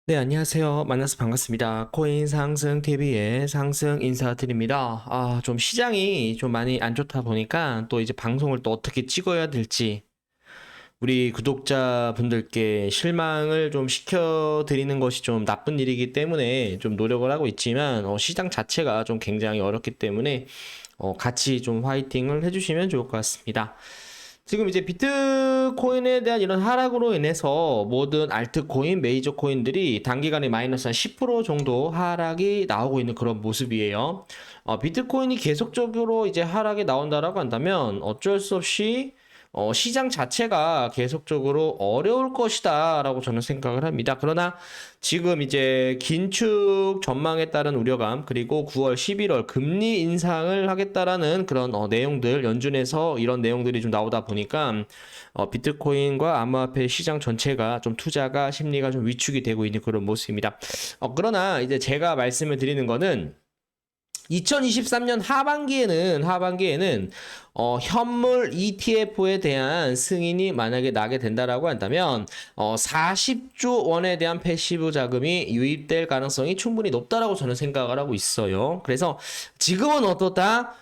네, 안녕하세요. 만나서 반갑습니다. 코인 상승 TV의 상승 인사드립니다. 좀 시장이 좀 많이 안 좋다 보니까 또 이제 방송을 또 어떻게 찍어야 될지 우리 구독자분들께 실망을 좀 시켜드리는 것이 좀 나쁜 일이기 때문에 좀 노력을 하고 있지만 시장 자체가 좀 굉장히 어렵기 때문에 같이 좀 화이팅을 해주시면 좋을 것 같습니다. 지금 이제 비트코인에 대한 이런 하락으로 인해서 모든 알트코인, 메이저 코인들이 단기간에 마이너스 한 10% 정도 하락이 나오고 있는 그런 모습이에요. 비트코인이 계속적으로 이제 하락이 나온다라고 한다면 어쩔 수 없이 시장 자체가 계속적으로 어려울 것이다라고 저는 생각을 합니다. 그러나 지금 이제 긴축 전망에 따른 우려감 그리고 9월, 11월 금리 인상을 하겠다라는 그런 내용들 연준에서 이런 내용들이 좀 나오다 보니까 비트코인과 암호화폐 시장 전체가 좀 투자가 심리가 좀 위축이 되고 있는 그런 모습입니다. 그러나 이제 제가 말씀을 드리는 거는 2023년 하반기에는 현물 ETF에 대한 승인이 만약에 나게 된다라고 한다면 40조 원에 대한 패시브 자금이 유입될 가능성이 충분히 높다라고 저는 생각을 하고 있어요. 그래서 지금은 어떻다?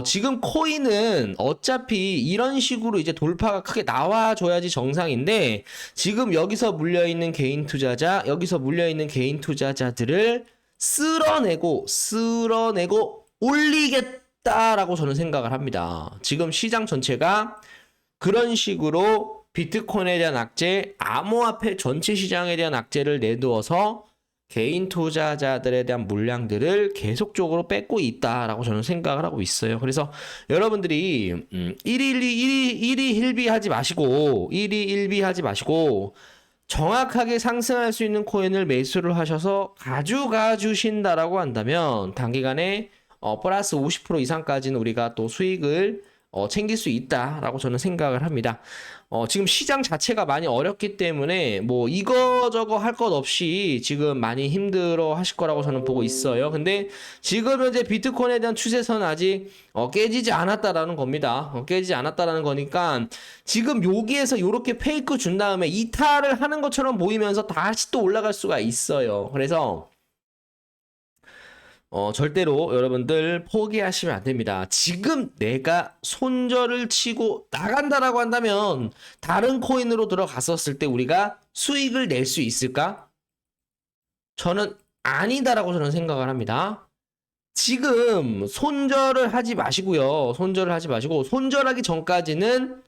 지금 코인은 어차피 이런 식으로 이제 돌파가 크게 나와줘야지 정상인데 지금 여기서 물려있는 개인 투자자, 여기서 물려있는 개인 투자자들을 쓸어내고 올리겠다라고 저는 생각을 합니다. 지금 시장 전체가 그런 식으로 비트코인에 대한 악재, 암호화폐 전체 시장에 대한 악재를 내두어서 개인 투자자들에 대한 물량들을 계속적으로 뺏고 있다라고 저는 생각을 하고 있어요. 그래서 여러분들이 1위 일비하지 마시고 1위 일비하지 마시고 정확하게 상승할 수 있는 코인을 매수를 하셔서 가져가 주신다라고 한다면 단기간에 플러스 50% 이상까지는 우리가 또 수익을 챙길 수 있다라고 저는 생각을 합니다. 지금 시장 자체가 많이 어렵기 때문에 뭐 이거저거 할 것 없이 지금 많이 힘들어 하실 거라고 저는 보고 있어요. 근데 지금 현재 비트코인에 대한 추세선은 아직 깨지지 않았다라는 겁니다. 깨지지 않았다라는 거니까 지금 여기에서 이렇게 페이크 준 다음에 이탈을 하는 것처럼 보이면서 다시 또 올라갈 수가 있어요. 그래서 절대로 여러분들 포기하시면 안 됩니다. 지금 내가 손절을 치고 나간다라고 한다면 다른 코인으로 들어갔었을 때 우리가 수익을 낼 수 있을까? 저는 아니다라고 저는 생각을 합니다. 지금 손절을 하지 마시고요. 손절을 하지 마시고 손절하기 전까지는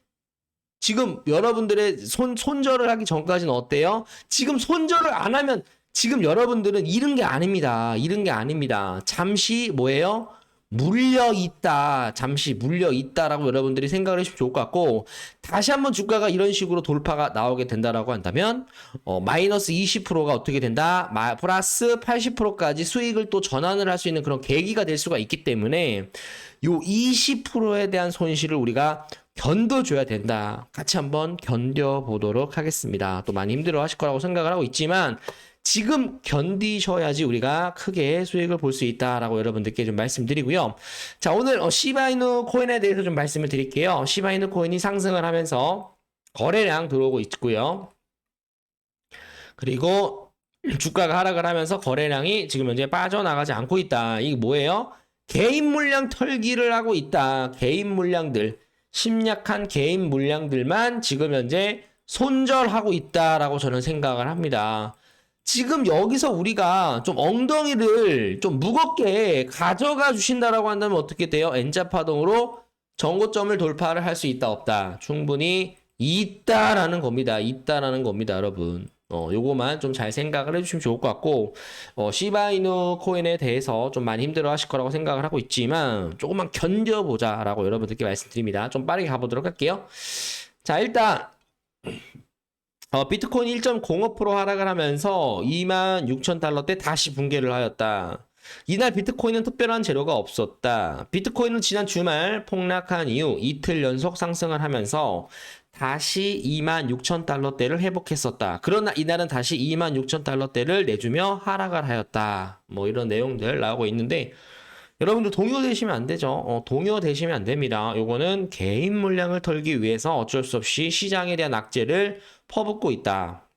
지금 여러분들의 손절을 하기 전까지는 어때요? 지금 손절을 안 하면 지금 여러분들은 잃은 게 아닙니다. 잃은 게 아닙니다. 잠시 뭐예요? 물려 있다. 잠시 물려 있다라고 여러분들이 생각을 해주시면 좋을 것 같고 다시 한번 주가가 이런 식으로 돌파가 나오게 된다라고 한다면 마이너스 20%가 어떻게 된다? 플러스 80%까지 수익을 또 전환을 할 수 있는 그런 계기가 될 수가 있기 때문에 요 20%에 대한 손실을 우리가 견뎌줘야 된다. 같이 한번 견뎌보도록 하겠습니다. 또 많이 힘들어 하실 거라고 생각을 하고 있지만 지금 견디셔야지 우리가 크게 수익을 볼 수 있다라고 여러분들께 좀 말씀드리고요. 자, 오늘 시바이누 코인에 대해서 좀 말씀을 드릴게요. 시바이누 코인이 상승을 하면서 거래량 들어오고 있고요. 그리고 주가가 하락을 하면서 거래량이 지금 현재 빠져나가지 않고 있다. 이게 뭐예요? 개인 물량 털기를 하고 있다. 개인 물량들. 심약한 개인 물량들만 지금 현재 손절하고 있다라고 저는 생각을 합니다. 지금 여기서 우리가 좀 엉덩이를 좀 무겁게 가져가 주신다라고 한다면 어떻게 돼요? N자 파동으로 전고점을 돌파를 할 수 있다 없다. 충분히 있다라는 겁니다. 있다라는 겁니다, 여러분. 요거만 좀 잘 생각을 해주시면 좋을 것 같고, 시바이누 코인에 대해서 좀 많이 힘들어 하실 거라고 생각을 하고 있지만, 조금만 견뎌보자라고 여러분들께 말씀드립니다. 좀 빠르게 가보도록 할게요. 자, 일단, 비트코인 1.05% 하락을 하면서 26,000달러대 다시 붕괴를 하였다. 이날 비트코인은 특별한 재료가 없었다. 비트코인은 지난 주말 폭락한 이후 이틀 연속 상승을 하면서 다시 26,000달러대를 회복했었다. 그러나 이날은 다시 26,000달러대를 내주며 하락을 하였다. 뭐 이런 내용들 나오고 있는데 여러분들 동요되시면 안 되죠. 동요되시면 안 됩니다. 요거는 개인 물량을 털기 위해서 어쩔 수 없이 시장에 대한 악재를 퍼붓고 있다.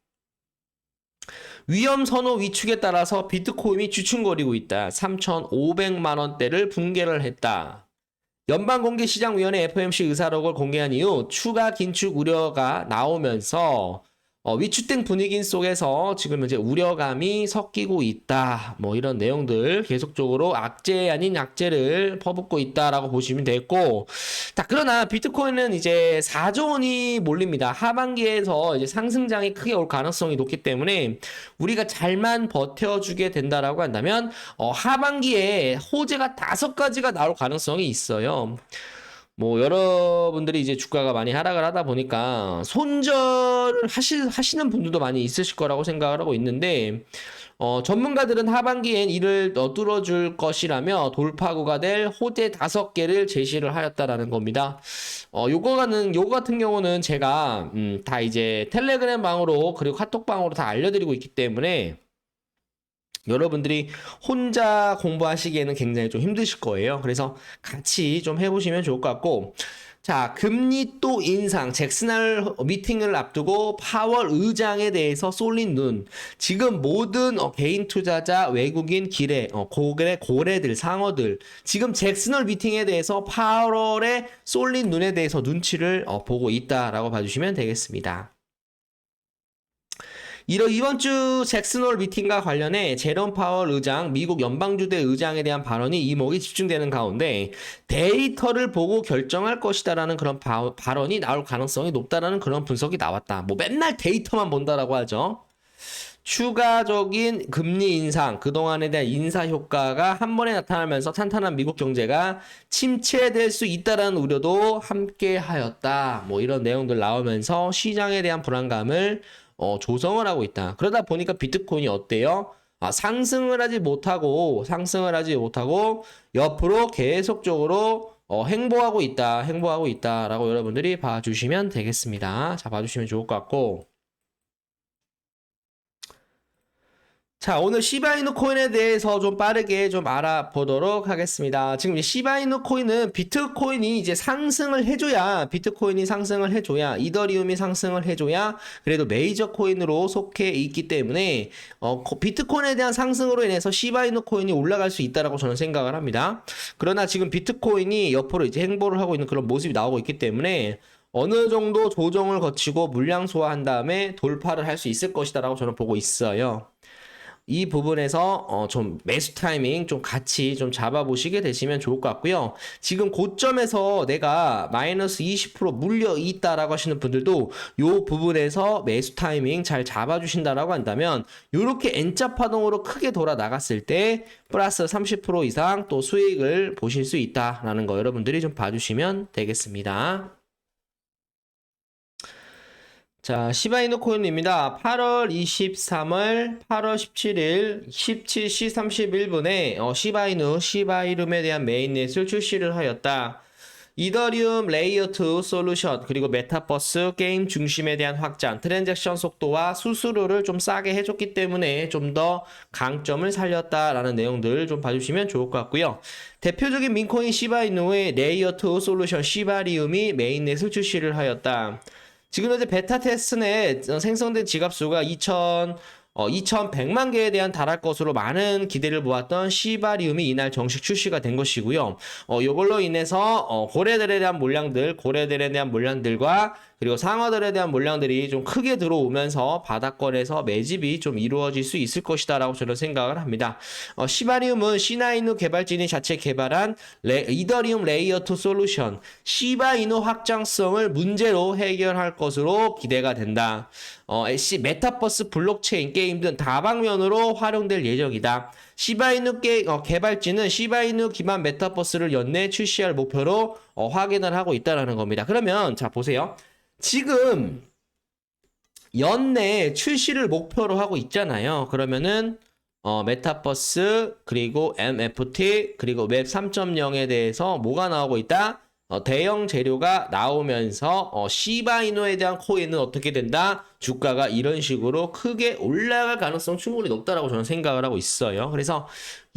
위험 선호 위축에 따라서 비트코인이 주춤거리고 있다. 3,500만 원대를 붕괴를 했다. 연방공개시장위원회 FOMC 의사록을 공개한 이후 추가 긴축 우려가 나오면서 위축된 분위기 속에서 지금 이제 우려감이 섞이고 있다. 뭐 이런 내용들 계속적으로 악재 아닌 악재를 퍼붓고 있다라고 보시면 되겠고, 자, 그러나 비트코인은 이제 4조 원이 몰립니다. 하반기에서 이제 상승장이 크게 올 가능성이 높기 때문에 우리가 잘만 버텨주게 된다라고 한다면 하반기에 호재가 5가지가 나올 가능성이 있어요. 뭐 여러분들이 이제 주가가 많이 하락을 하다 보니까 손절을 하시는 분들도 많이 있으실 거라고 생각을 하고 있는데, 전문가들은 하반기엔 이를 뚫어줄 것이라며 돌파구가 될 호재 5개를 제시를 하였다라는 겁니다. 요거 같은 경우는 제가 다 이제 텔레그램 방으로 그리고 카톡 방으로 다 알려드리고 있기 때문에 여러분들이 혼자 공부하시기에는 굉장히 좀 힘드실 거예요. 그래서 같이 좀 해보시면 좋을 것 같고, 자, 금리 또 인상, 잭슨홀 미팅을 앞두고 파월 의장에 대해서 쏠린 눈. 지금 모든 개인 투자자, 외국인 고래들, 상어들, 지금 잭슨홀 미팅에 대해서 파월에 쏠린 눈에 대해서 눈치를 보고 있다라고 봐주시면 되겠습니다. 이번 주 잭슨홀 미팅과 관련해 제롬 파월 의장, 미국 연방주대 의장에 대한 발언이 이목이 집중되는 가운데 데이터를 보고 결정할 것이다라는 그런 발언이 나올 가능성이 높다라는 그런 분석이 나왔다. 뭐 맨날 데이터만 본다라고 하죠. 추가적인 금리 인상, 그동안에 대한 인사 효과가 한 번에 나타나면서 탄탄한 미국 경제가 침체될 수 있다는 우려도 함께 하였다. 뭐 이런 내용들 나오면서 시장에 대한 불안감을 조성을 하고 있다. 그러다 보니까 비트코인이 어때요? 상승을 하지 못하고 옆으로 계속적으로 행보하고 있다라고 여러분들이 봐주시면 되겠습니다. 자, 봐주시면 좋을 것 같고, 자, 오늘 시바이누 코인에 대해서 좀 빠르게 좀 알아보도록 하겠습니다. 지금 시바이누 코인은 비트코인이 이제 비트코인이 상승을 해줘야, 이더리움이 상승을 해줘야 그래도 메이저 코인으로 속해 있기 때문에 비트코인에 대한 상승으로 인해서 시바이누 코인이 올라갈 수 있다라고 저는 생각을 합니다. 그러나 지금 비트코인이 옆으로 이제 행보를 하고 있는 그런 모습이 나오고 있기 때문에 어느 정도 조정을 거치고 물량 소화한 다음에 돌파를 할 수 있을 것이다라고 저는 보고 있어요. 이 부분에서 좀 매수 타이밍 좀 같이 좀 잡아보시게 되시면 좋을 것 같고요. 지금 고점에서 내가 마이너스 20% 물려 있다라고 하시는 분들도 이 부분에서 매수 타이밍 잘 잡아주신다라고 한다면 이렇게 N자 파동으로 크게 돌아 나갔을 때 플러스 30% 이상 또 수익을 보실 수 있다라는 거 여러분들이 좀 봐주시면 되겠습니다. 자, 시바이누 코인입니다. 8월 23일, 8월 17일, 17시 31분에 시바이룸에 대한 메인넷을 출시를 하였다. 이더리움 레이어 2 솔루션, 그리고 메타버스 게임 중심에 대한 확장, 트랜잭션 속도와 수수료를 좀 싸게 해줬기 때문에 좀 더 강점을 살렸다라는 내용들 좀 봐주시면 좋을 것 같고요. 대표적인 민코인 시바이누의 레이어 2 솔루션 시바리움이 메인넷을 출시를 하였다. 지금 현재 베타 테스트넷 생성된 지갑수가 2,100만 개에 대한 달할 것으로 많은 기대를 모았던 시바리움이 이날 정식 출시가 된 것이고요. 이걸로 인해서 고래들에 대한 물량들과 그리고 상어들에 대한 물량들이 좀 크게 들어오면서 바닥권에서 매집이 좀 이루어질 수 있을 것이다라고 저는 생각을 합니다. 시바리움은 시나이누 개발진이 자체 개발한 이더리움 레이어 2 솔루션, 시바이누 확장성을 문제로 해결할 것으로 기대가 된다. 메타버스 블록체인 게임 등 다방면으로 활용될 예정이다. 시바이누 개발진은 시바이누 기반 메타버스를 연내 출시할 목표로 확인을 하고 있다는 겁니다. 그러면 자 보세요. 지금 연내 출시를 목표로 하고 있잖아요. 그러면은 메타버스 그리고 NFT 그리고 웹 3.0에 대해서 뭐가 나오고 있다? 대형 재료가 나오면서 시바이누에 대한 코인은 어떻게 된다? 주가가 이런 식으로 크게 올라갈 가능성 충분히 높다라고 저는 생각을 하고 있어요. 그래서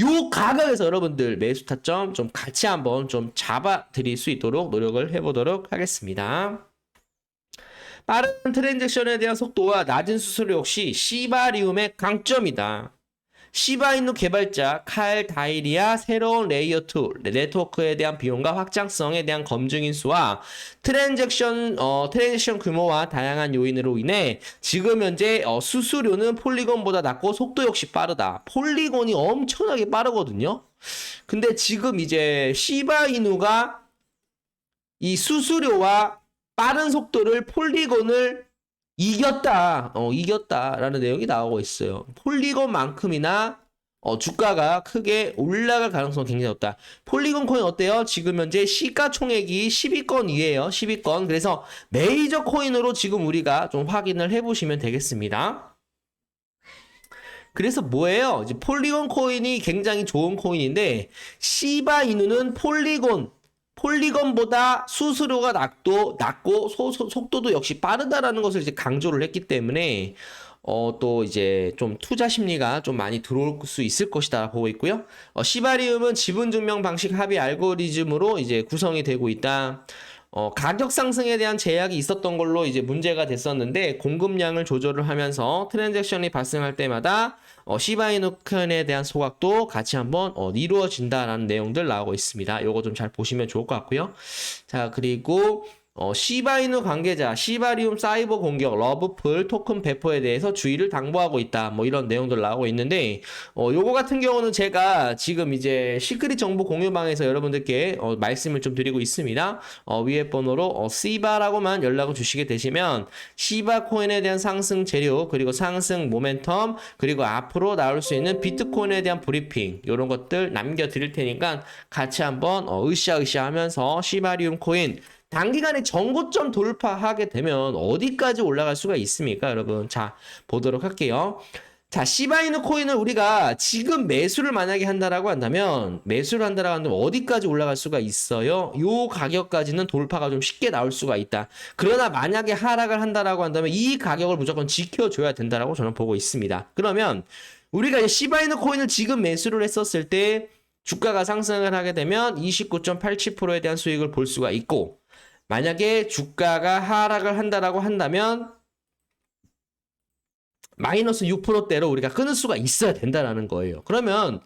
요 가격에서 여러분들 매수 타점 좀 같이 한번 좀 잡아 드릴 수 있도록 노력을 해보도록 하겠습니다. 빠른 트랜잭션에 대한 속도와 낮은 수수료 역시 시바리움의 강점이다. 시바이누 개발자 칼 다이리아 새로운 레이어 2 네트워크에 대한 비용과 확장성에 대한 검증 인수와 트랜잭션 규모와 다양한 요인으로 인해 지금 현재 수수료는 폴리곤보다 낮고 속도 역시 빠르다. 폴리곤이 엄청나게 빠르거든요. 근데 지금 이제 시바이누가 이 수수료와 빠른 속도를 폴리곤을 이겼다라는 내용이 나오고 있어요. 폴리곤만큼이나 주가가 크게 올라갈 가능성이 굉장히 높다. 폴리곤 코인 어때요? 지금 현재 시가총액이 10위권 이에요. 10위권. 그래서 메이저 코인으로 지금 우리가 좀 확인을 해보시면 되겠습니다. 그래서 뭐예요? 이제 폴리곤 코인이 굉장히 좋은 코인인데 시바이누는 폴리곤보다 수수료가 낮고 속도도 역시 빠르다라는 것을 이제 강조를 했기 때문에 또 이제 좀 투자 심리가 좀 많이 들어올 수 있을 것이다 보고 있고요. 시바리움은 지분 증명 방식 합의 알고리즘으로 이제 구성이 되고 있다. 가격 상승에 대한 제약이 있었던 걸로 이제 문제가 됐었는데 공급량을 조절을 하면서 트랜잭션이 발생할 때마다 시바이누 코인에 대한 소각도 같이 한번 이루어진다라는 내용들 나오고 있습니다. 요거 좀 잘 보시면 좋을 것 같고요. 자, 그리고 시바이누 관계자, 시바리움 사이버 공격, 러브풀, 토큰 배포에 대해서 주의를 당부하고 있다. 뭐 이런 내용들 나오고 있는데, 요거 같은 경우는 제가 지금 이제 시크릿 정보 공유방에서 여러분들께 말씀을 좀 드리고 있습니다. 위에 번호로 시바라고만 연락을 주시게 되시면 시바 코인에 대한 상승 재료, 그리고 상승 모멘텀, 그리고 앞으로 나올 수 있는 비트코인에 대한 브리핑, 이런 것들 남겨드릴 테니까 같이 한번 으쌰으쌰 하면서 시바리움 코인 단기간에 전고점 돌파하게 되면 어디까지 올라갈 수가 있습니까, 여러분? 자, 보도록 할게요. 자, 시바이누 코인을 우리가 지금 매수를 만약에 한다라고 한다면 어디까지 올라갈 수가 있어요? 요 가격까지는 돌파가 좀 쉽게 나올 수가 있다. 그러나 만약에 하락을 한다라고 한다면 이 가격을 무조건 지켜줘야 된다라고 저는 보고 있습니다. 그러면 우리가 시바이누 코인을 지금 매수를 했었을 때 주가가 상승을 하게 되면 29.87%에 대한 수익을 볼 수가 있고, 만약에 주가가 하락을 한다라고 한다면 마이너스 6%대로 우리가 끊을 수가 있어야 된다라는 거예요. 그러면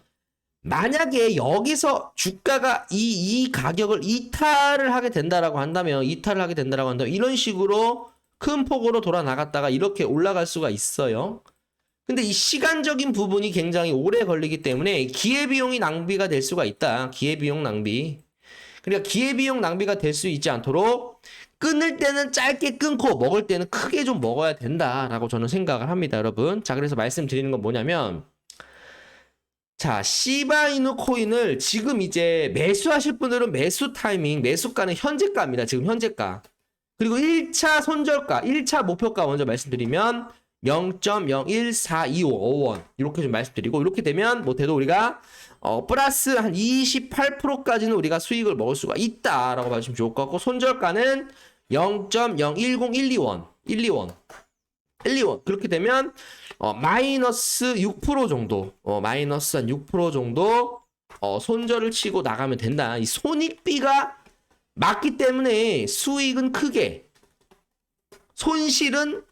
만약에 여기서 주가가 이 가격을 이탈을 하게 된다라고 한다면 이런 식으로 큰 폭으로 돌아 나갔다가 이렇게 올라갈 수가 있어요. 근데 이 시간적인 부분이 굉장히 오래 걸리기 때문에 기회비용이 낭비가 될 수가 있다. 기회비용 낭비. 그러니까 기회비용 낭비가 될 수 있지 않도록 끊을 때는 짧게 끊고 먹을 때는 크게 좀 먹어야 된다라고 저는 생각을 합니다, 여러분. 자, 그래서 말씀드리는 건 뭐냐면, 자, 시바이누 코인을 지금 이제 매수하실 분들은 매수 타이밍, 매수가는 현재가입니다. 지금 현재가. 그리고 1차 손절가, 1차 목표가 먼저 말씀드리면 0.014255원 이렇게 좀 말씀드리고, 이렇게 되면 못해도 우리가 플러스 한 28%까지는 우리가 수익을 먹을 수가 있다라고 봐주시면 좋을 것 같고, 손절가는 0.010121원 그렇게 되면 마이너스 6% 정도 마이너스 한 6% 정도 손절을 치고 나가면 된다. 이 손익비가 맞기 때문에 수익은 크게, 손실은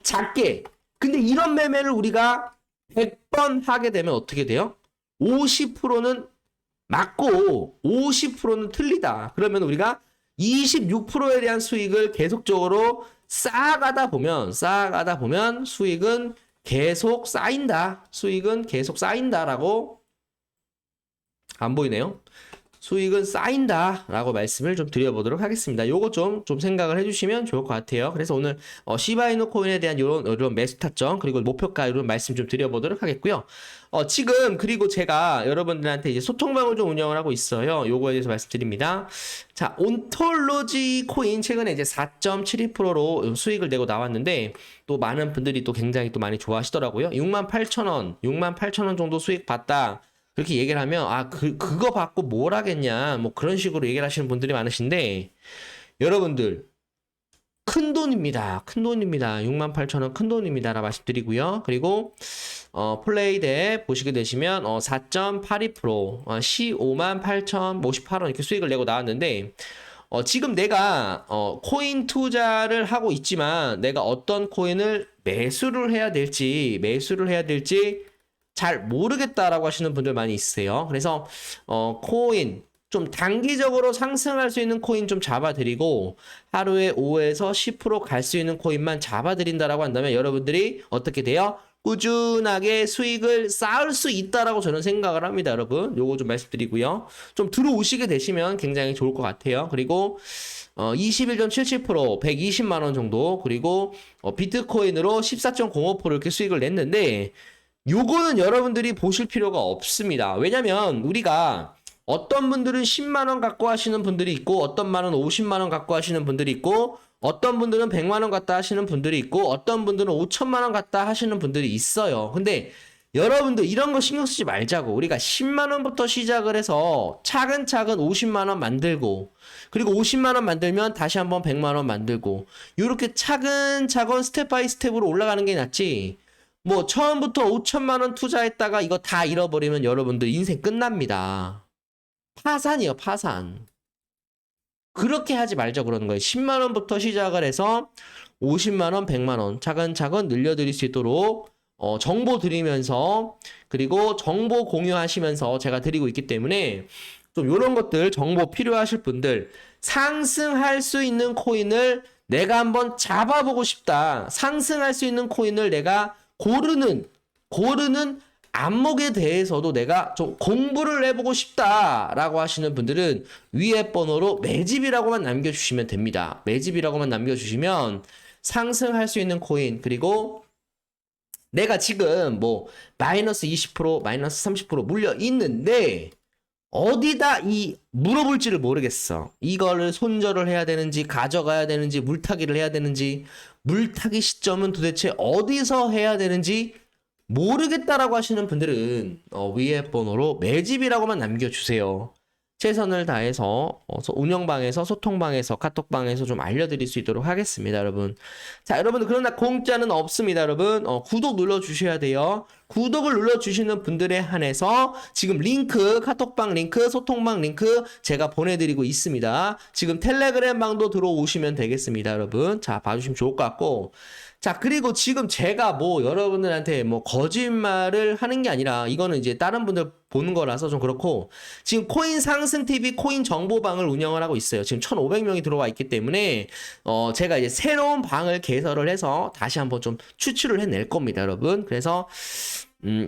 작게. 근데 이런 매매를 우리가 100번 하게 되면 어떻게 돼요? 50%는 맞고 50%는 틀리다. 그러면 우리가 26%에 대한 수익을 계속적으로 쌓아가다 보면 수익은 계속 쌓인다. 수익은 계속 쌓인다라고, 안 보이네요. 수익은 쌓인다라고 말씀을 좀 드려보도록 하겠습니다. 요거 좀 생각을 해주시면 좋을 것 같아요. 그래서 오늘 시바이누 코인에 대한 이런 매수 타점, 그리고 목표가 이런 말씀 좀 드려보도록 하겠고요. 지금 그리고 제가 여러분들한테 이제 소통방을 좀 운영을 하고 있어요. 요거에 대해서 말씀드립니다. 자, 온톨로지 코인 최근에 이제 4.72%로 수익을 내고 나왔는데, 또 많은 분들이 또 굉장히 또 많이 좋아하시더라고요. 68,000원 정도 수익 봤다. 그렇게 얘기를 하면 그거 받고 뭘 하겠냐, 뭐 그런 식으로 얘기를 하시는 분들이 많으신데, 여러분들 큰 돈입니다. 68,000원 큰 돈입니다 라고 말씀드리고요. 그리고 플레이대 보시게 되시면 4.82% 158,058원 이렇게 수익을 내고 나왔는데, 지금 내가 코인 투자를 하고 있지만 내가 어떤 코인을 매수를 해야 될지 잘 모르겠다라고 하시는 분들 많이 있으세요. 그래서 코인 좀 단기적으로 상승할 수 있는 코인 좀 잡아드리고 하루에 5에서 10%갈 수 있는 코인만 잡아드린다라고 한다면 여러분들이 어떻게 돼요? 꾸준하게 수익을 쌓을 수 있다라고 저는 생각을 합니다, 여러분. 요거 좀 말씀드리고요. 좀 들어오시게 되시면 굉장히 좋을 것 같아요. 그리고 21.77%, 120만 원 정도, 그리고 비트코인으로 14.05% 이렇게 수익을 냈는데 요거는 여러분들이 보실 필요가 없습니다. 왜냐면 우리가 어떤 분들은 10만 원 갖고 하시는 분들이 있고 어떤 분은 50만 원 갖고 하시는 분들이 있고 어떤 분들은 100만 원 갖다 하시는 분들이 있고 어떤 분들은 5천만 원 갖다 하시는 분들이 있어요. 근데 여러분들 이런 거 신경 쓰지 말자고. 우리가 10만 원부터 시작을 해서 차근차근 50만 원 만들고 그리고 50만 원 만들면 다시 한번 100만 원 만들고 이렇게 차근차근 스텝 바이 스텝으로 올라가는 게 낫지. 뭐 처음부터 5천만 원 투자했다가 이거 다 잃어버리면 여러분들 인생 끝납니다. 파산이요, 파산. 그렇게 하지 말자 그러는 거예요. 10만 원부터 시작을 해서 50만 원, 100만 원 차근차근 늘려드릴 수 있도록 정보 드리면서 그리고 정보 공유하시면서 제가 드리고 있기 때문에 좀 이런 것들 정보 필요하실 분들 상승할 수 있는 코인을 내가 한번 잡아보고 싶다. 상승할 수 있는 코인을 내가 고르는 안목에 대해서도 내가 좀 공부를 해보고 싶다라고 하시는 분들은 위에 번호로 매집이라고만 남겨주시면 됩니다. 매집이라고만 남겨주시면 상승할 수 있는 코인 그리고 내가 지금 뭐 마이너스 20% 마이너스 30% 물려 있는데 어디다 물어볼지를 모르겠어. 이거를 손절을 해야 되는지 가져가야 되는지 물타기를 해야 되는지 물타기 시점은 도대체 어디서 해야 되는지 모르겠다라고 하시는 분들은 위에 번호로 매집이라고만 남겨주세요. 최선을 다해서 운영방에서 소통방에서 카톡방에서 좀 알려드릴 수 있도록 하겠습니다, 여러분. 자, 여러분들 그러나 공짜는 없습니다, 여러분. 구독 눌러주셔야 돼요. 구독을 눌러주시는 분들에 한해서 지금 링크, 카톡방 링크, 소통방 링크 제가 보내드리고 있습니다. 지금 텔레그램 방도 들어오시면 되겠습니다, 여러분. 자, 봐주시면 좋을 것 같고. 자, 그리고 지금 제가 뭐 여러분들한테 뭐 거짓말을 하는 게 아니라 이거는 이제 다른 분들 보는 거라서 좀 그렇고 지금 코인 상승 TV 코인 정보방을 운영을 하고 있어요. 지금 1,500명이 들어와 있기 때문에 제가 이제 새로운 방을 개설을 해서 다시 한번 좀 추출을 해낼 겁니다, 여러분. 그래서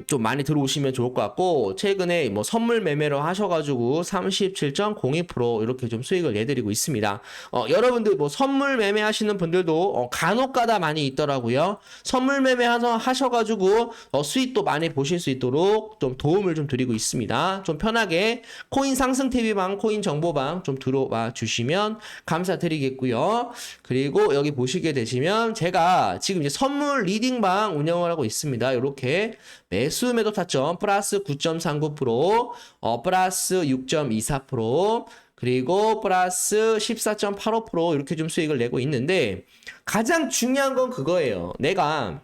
좀 많이 들어오시면 좋을 것 같고 최근에 뭐 선물 매매로 하셔가지고 37.02% 이렇게 좀 수익을 내드리고 있습니다. 여러분들 뭐 선물 매매 하시는 분들도 간혹가다 많이 있더라고요. 선물 매매 하셔가지고 수익도 많이 보실 수 있도록 좀 도움을 좀 드리고 있습니다. 좀 편하게 코인 상승 TV방, 코인 정보방 좀 들어와 주시면 감사드리겠고요. 그리고 여기 보시게 되시면 제가 지금 이제 선물 리딩방 운영을 하고 있습니다. 이렇게 매수 매도 타점 플러스 9.39%, 플러스 6.24%, 그리고 플러스 14.85% 이렇게 좀 수익을 내고 있는데 가장 중요한 건 그거예요. 내가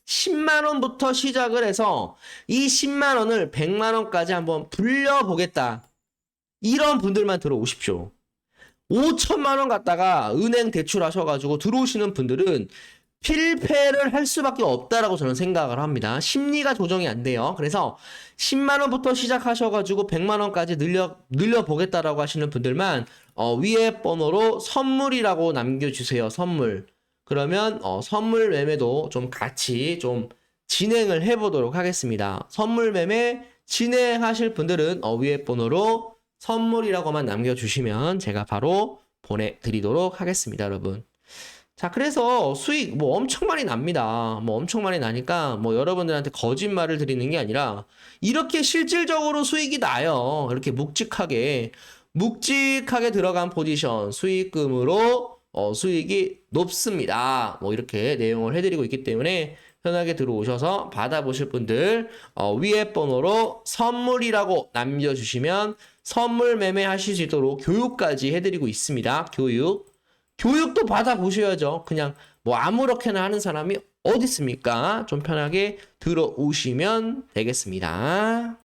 10만 원부터 시작을 해서 이 10만 원을 100만 원까지 한번 불려보겠다. 이런 분들만 들어오십시오. 5천만 원 갖다가 은행 대출하셔가지고 들어오시는 분들은 필패를 할 수밖에 없다라고 저는 생각을 합니다. 심리가 조정이 안 돼요. 그래서 10만 원부터 시작하셔가지고 100만 원까지 늘려보겠다라고 하시는 분들만 위에 번호로 선물이라고 남겨주세요. 선물. 그러면 선물 매매도 좀 같이 좀 진행을 해보도록 하겠습니다. 선물 매매 진행하실 분들은 위에 번호로 선물이라고만 남겨주시면 제가 바로 보내드리도록 하겠습니다, 여러분. 자, 그래서 수익 뭐 엄청 많이 납니다. 뭐 엄청 많이 나니까 뭐 여러분들한테 거짓말을 드리는 게 아니라 이렇게 실질적으로 수익이 나요. 이렇게 묵직하게 들어간 포지션 수익금으로 수익이 높습니다. 뭐 이렇게 내용을 해드리고 있기 때문에 편하게 들어오셔서 받아보실 분들 위에 번호로 선물이라고 남겨주시면 선물 매매하실 수 있도록 교육까지 해드리고 있습니다. 교육도 받아보셔야죠. 그냥 뭐 아무렇게나 하는 사람이 어디 있습니까? 좀 편하게 들어오시면 되겠습니다.